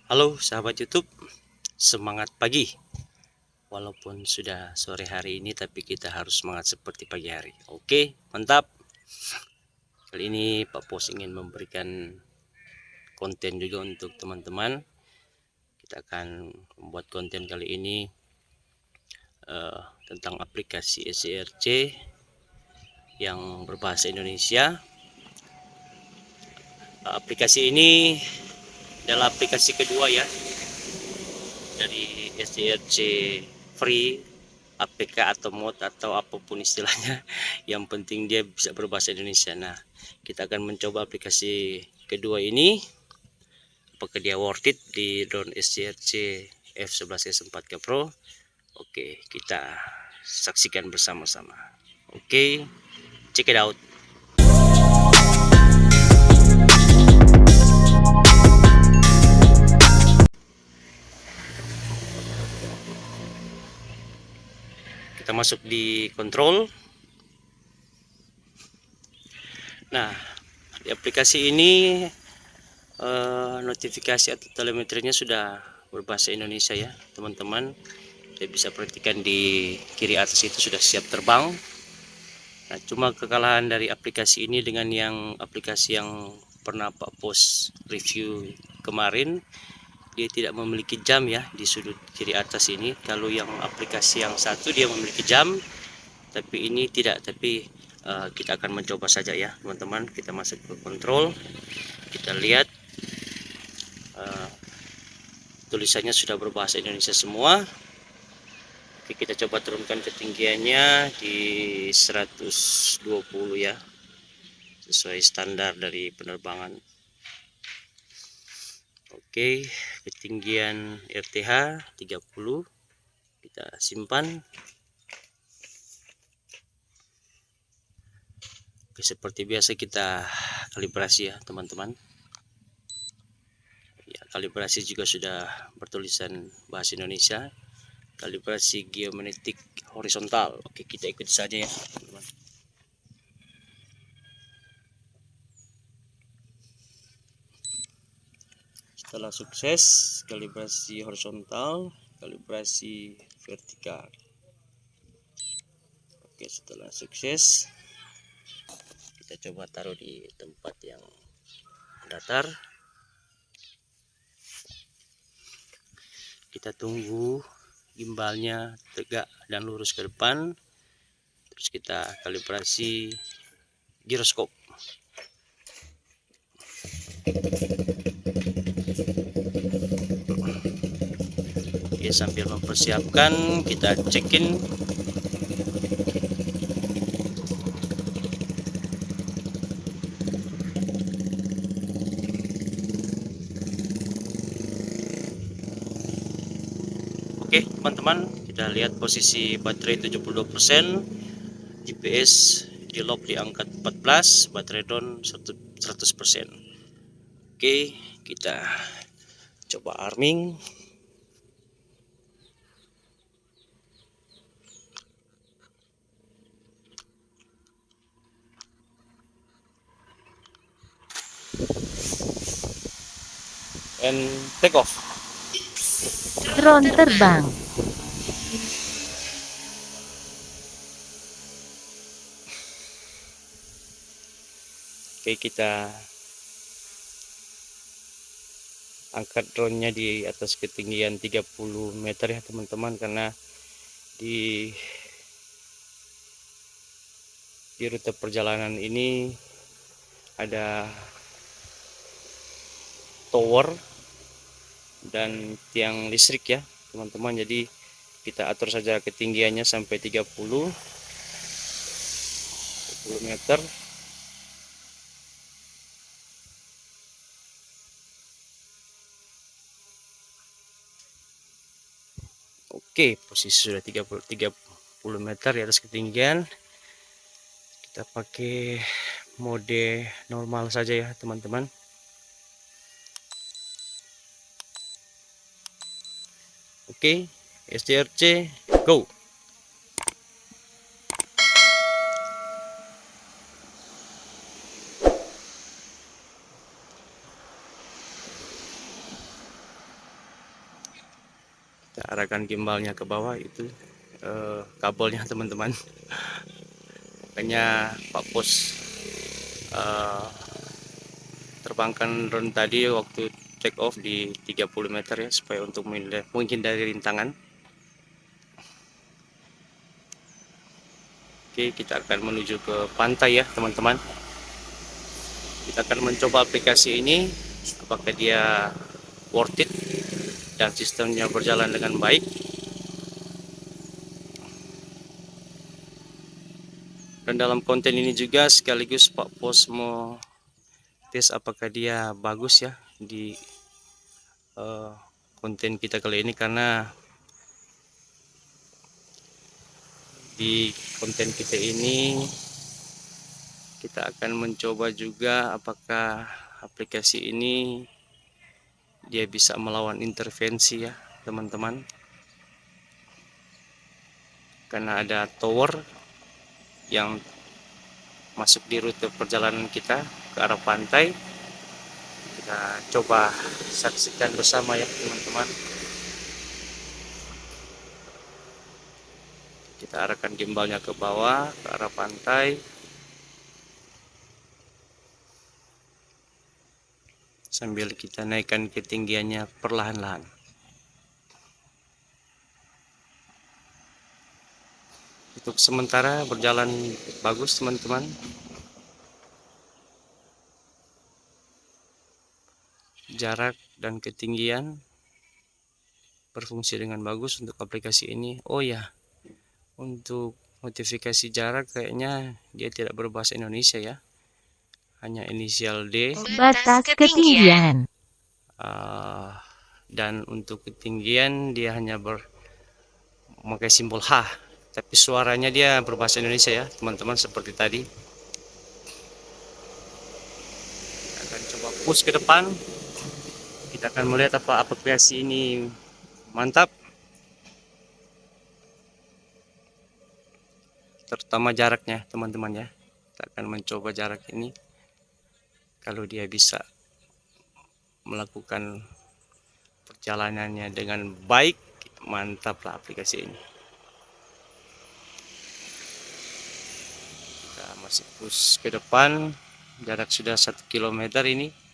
Halo sahabat YouTube, semangat pagi. Walaupun sudah sore hari ini, tapi kita harus semangat seperti pagi hari. Oke, mantap. Kali ini Pak Pos ingin memberikan konten juga untuk teman-teman. Kita akan membuat konten kali ini tentang aplikasi SCRC yang berbahasa Indonesia. Aplikasi ini adalah aplikasi kedua ya dari SCRC Free, APK atau mod atau apapun istilahnya. Yang penting dia bisa berbahasa Indonesia. Nah, kita akan mencoba aplikasi kedua ini, apakah dia worth it di drone SCRC F11S4K Pro. Oke, kita saksikan bersama-sama. Oke, check it out. Kita masuk di control. Nah, di aplikasi ini notifikasi atau telemetrinya sudah berbahasa Indonesia ya teman-teman. Kita bisa perhatikan di kiri atas itu sudah siap terbang. Nah, cuma kekalahan dari aplikasi ini dengan yang aplikasi yang pernah Pak Pos review kemarin, dia tidak memiliki jam ya di sudut kiri atas ini. Kalau yang aplikasi yang satu dia memiliki jam, tapi ini tidak. Tapi kita akan mencoba saja ya teman-teman. Kita masuk ke control, kita lihat tulisannya sudah berbahasa Indonesia semua. Oke, kita coba turunkan ketinggiannya di 120 ya, sesuai standar dari penerbangan. Oke, ketinggian RTH 30, kita simpan. Oke, seperti biasa kita kalibrasi ya teman-teman ya. Kalibrasi juga sudah bertulisan bahasa Indonesia, kalibrasi geomagnetik horizontal. Oke, kita ikuti saja ya teman-teman. Setelah sukses kalibrasi horizontal, kalibrasi vertikal. Oke, setelah sukses kita coba taruh di tempat yang datar. Kita tunggu gimbalnya tegak dan lurus ke depan. Terus kita kalibrasi giroskop. Oke, sambil mempersiapkan kita cekin. Oke teman-teman, kita lihat posisi baterai 72%, GPS di lock di angka 14, baterai down 100%. Oke, kita coba arming. And take off. Drone terbang. Oke, kita angkat drone-nya di atas ketinggian 30 meter ya teman-teman, karena di rute perjalanan ini ada tower dan tiang listrik ya teman-teman. Jadi kita atur saja ketinggiannya sampai 30 meter. Oke, posisi sudah 30 meter di atas ketinggian. Kita pakai mode normal saja ya teman-teman. Oke, SCRC go. arahkan gimbalnya ke bawah, itu kabelnya teman-teman. Makanya Pak Pos terbangkan drone tadi waktu take off di 30 meter ya, supaya untuk menghindari rintangan. Oke, kita akan menuju ke pantai ya teman-teman. Kita akan mencoba aplikasi ini, apakah dia worth it dan sistemnya berjalan dengan baik. Dan dalam konten ini juga sekaligus Pak Pos mau tes apakah dia bagus ya di konten kita kali ini, karena di konten kita ini kita akan mencoba juga apakah aplikasi ini dia bisa melawan intervensi ya teman-teman, karena ada tower yang masuk di rute perjalanan kita ke arah pantai. Kita coba saksikan bersama ya teman-teman. Kita arahkan gimbalnya ke bawah ke arah pantai sambil kita naikkan ketinggiannya perlahan-lahan. Untuk sementara berjalan bagus teman-teman. Jarak dan ketinggian berfungsi dengan bagus untuk aplikasi ini. Oh ya, untuk notifikasi jarak kayaknya dia tidak berbahasa Indonesia ya, hanya inisial D. Batas ketinggian. Dan untuk ketinggian dia hanya memakai simbol H, tapi suaranya dia berbahasa Indonesia ya teman-teman, seperti tadi. Kita akan coba push ke depan. Kita akan melihat apa aplikasi ini mantap, terutama jaraknya teman-teman ya. Kita akan mencoba jarak ini, kalau dia bisa melakukan perjalanannya dengan baik, mantaplah aplikasi ini. Kita masih push ke depan, jarak sudah 1 km ini.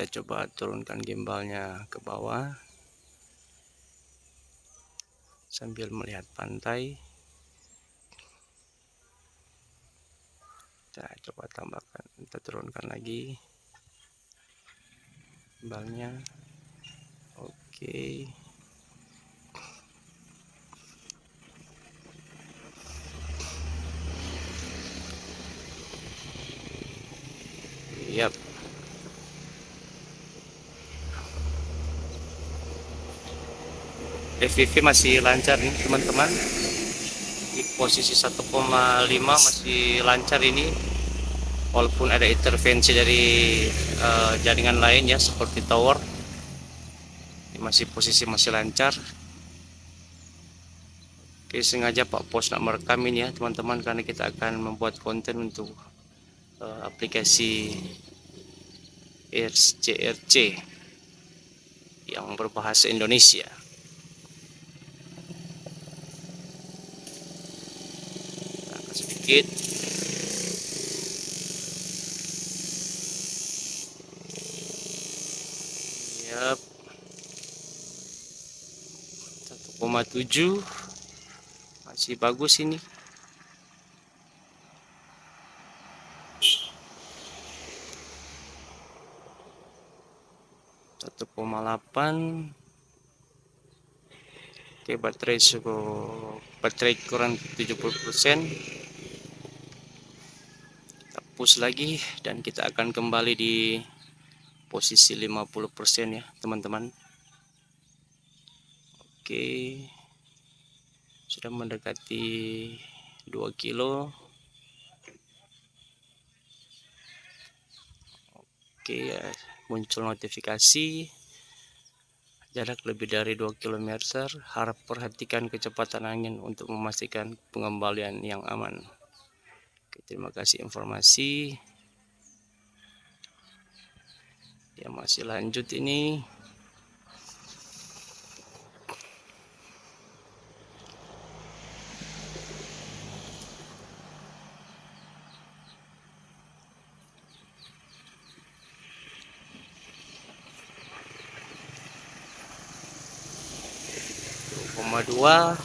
Kita coba turunkan gimbalnya ke bawah sambil melihat pantai. Kita coba tambahkan, kita turunkan lagi gimbalnya. Oke. Yap. FPV masih lancar nih teman-teman, di posisi 1,5 masih lancar ini, walaupun ada intervensi dari jaringan lain ya seperti tower. Ini masih posisi masih lancar. Oke, sengaja Pak Pos nak merekam ini ya teman-teman, karena kita akan membuat konten untuk aplikasi RCRC yang berbahasa Indonesia. Angkat sedikit. Yap. 1,7 masih bagus ini. 1,8. Oke, baterai kurang 70%. Kita push lagi dan kita akan kembali di posisi 50% ya teman-teman. Oke, sudah mendekati 2 kilo. Oke ya, muncul notifikasi jarak lebih dari 2 km. Harap perhatikan kecepatan angin untuk memastikan pengembalian yang aman. Oke, terima kasih informasi. Ya, masih lanjut ini. Koma 2.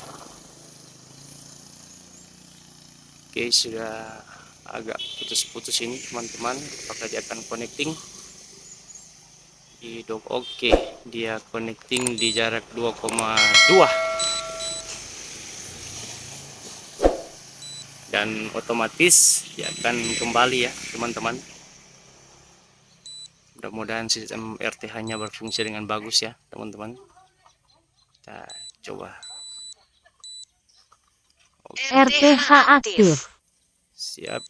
Oke, sudah agak putus-putus ini teman-teman. Apakah dia akan connecting di dock? Oke, dia connecting di jarak 2,2 dan otomatis dia akan kembali ya teman-teman. Mudah-mudahan sistem RTH-nya berfungsi dengan bagus ya teman-teman. Kita coba. RTH aktif. Siap.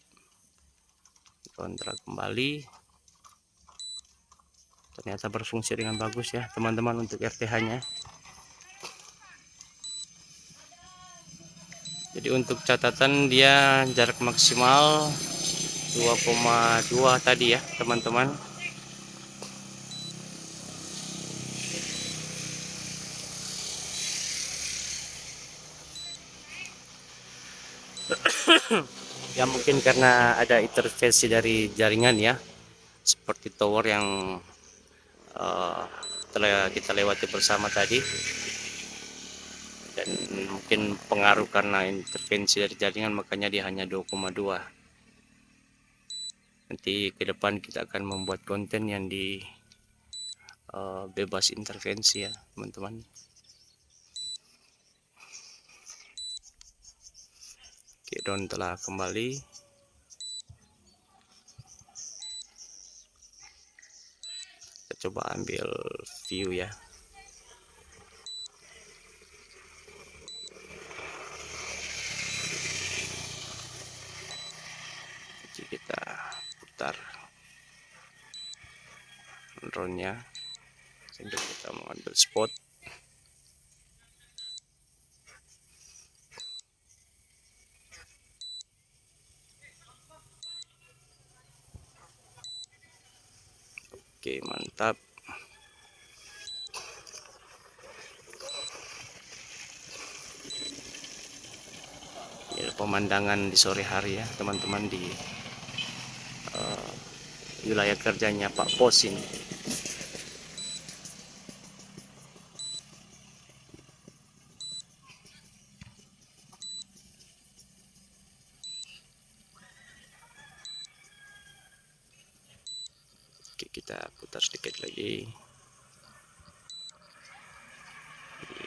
Kontrak kembali. Ternyata berfungsi dengan bagus ya teman-teman untuk RTH-nya. Jadi untuk catatan dia jarak maksimal 2,2 tadi ya teman-teman. Ya mungkin karena ada intervensi dari jaringan ya, seperti tower yang telah kita lewati bersama tadi, dan mungkin pengaruh karena intervensi dari jaringan makanya dia hanya 2,2. Nanti ke depan kita akan membuat konten yang di bebas intervensi ya teman-teman. Oke, drone telah kembali. Kita coba ambil view ya. Jadi kita putar drone-nya sambil kita mengambil spot. Oke, mantap. Ini pemandangan di sore hari ya teman-teman di wilayah kerjanya Pak Pos ini. Oke, kita putar sedikit lagi.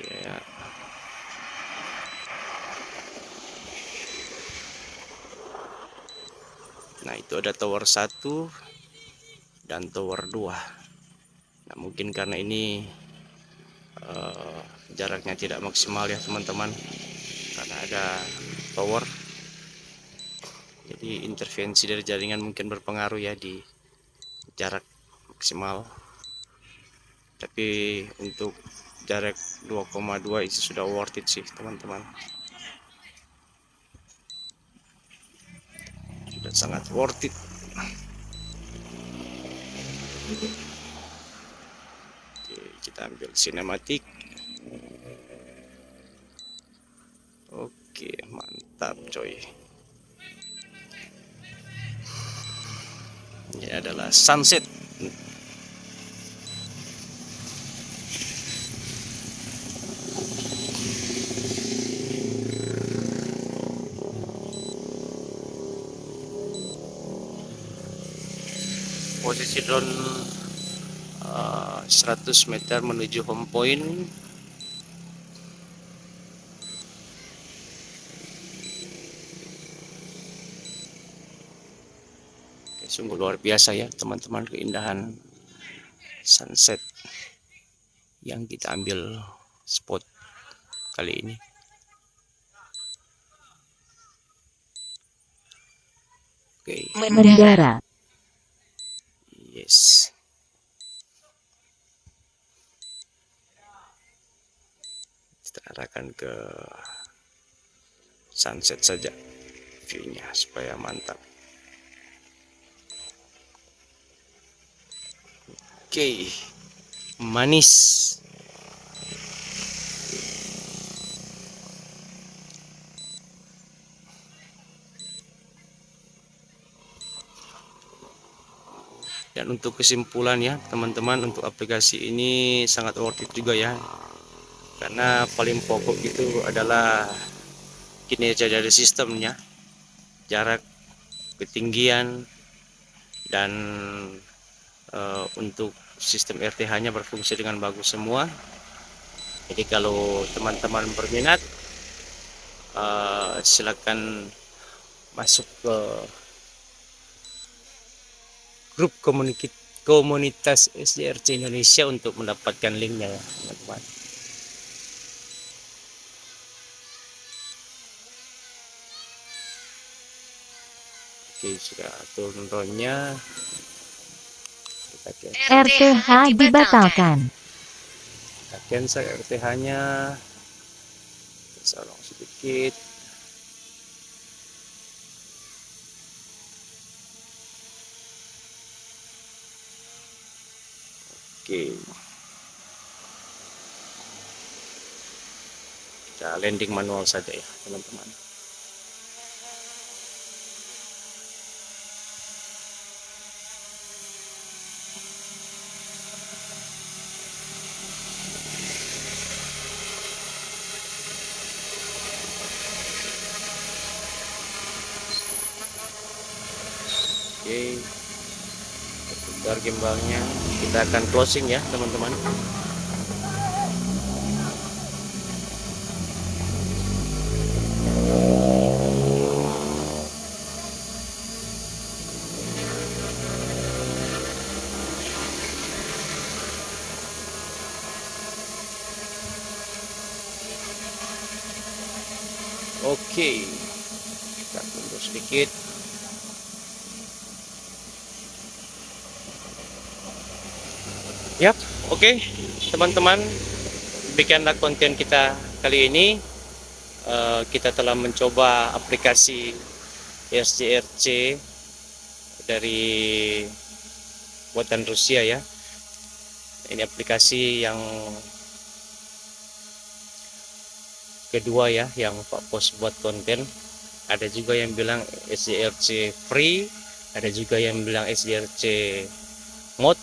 Ya. Nah, itu ada tower 1 dan tower 2. Nah, mungkin karena ini jaraknya tidak maksimal ya teman-teman, karena ada tower. Jadi intervensi dari jaringan mungkin berpengaruh ya di jarak maksimal. Tapi untuk jarak 2,2 itu sudah worth it sih teman-teman. Sudah sangat worth it. Oke, kita ambil sinematik. Oke, mantap coy. Ini adalah sunset. Posisi drone 100 meter menuju home point. Oke, sungguh luar biasa ya teman-teman keindahan sunset yang kita ambil spot kali ini. Oke, mendarat, yes. Kita arahkan ke sunset saja view-nya supaya mantap. Oke, manis. Dan untuk kesimpulan ya teman-teman, untuk aplikasi ini sangat worth it juga ya, karena paling pokok itu adalah kinerja dari sistemnya, jarak, ketinggian, dan untuk sistem RTH-nya berfungsi dengan bagus semua. Jadi kalau teman-teman berminat, silakan masuk ke grup komunitas SDRC Indonesia untuk mendapatkan linknya ya teman-teman. Oke, sudah turun drone-nya. RTH dibatalkan. Kita cancel RTH-nya. Salong sedikit. Oke. Kita landing manual saja ya teman-teman. Oke, putar gimbalnya. Kita akan closing ya teman-teman. Oke, kita mundur sedikit. Yap, oke teman-teman, demikianlah konten kita kali ini. Kita telah mencoba aplikasi SDRC dari buatan Rusia ya. Ini aplikasi yang kedua ya yang Pak Pos buat konten. Ada juga yang bilang SDRC free, ada juga yang bilang SDRC mod,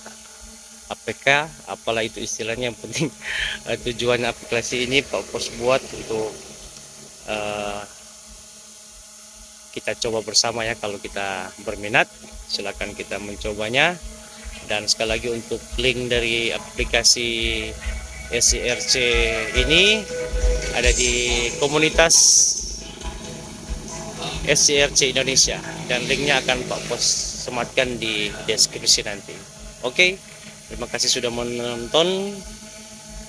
APK, apalah itu istilahnya, yang penting tujuan aplikasi ini Pak Pos buat untuk kita coba bersama ya. Kalau kita berminat silakan kita mencobanya. Dan sekali lagi untuk link dari aplikasi SDRC ini ada di komunitas SDRC Indonesia, dan linknya akan Pak Pos sematkan di deskripsi nanti. Oke, terima kasih sudah menonton.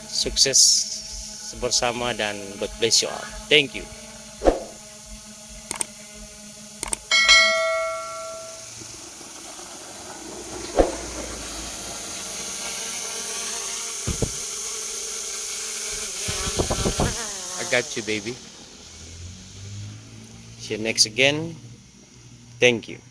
Sukses bersama dan God bless you all. Thank you. I got you, baby. See you next again. Thank you.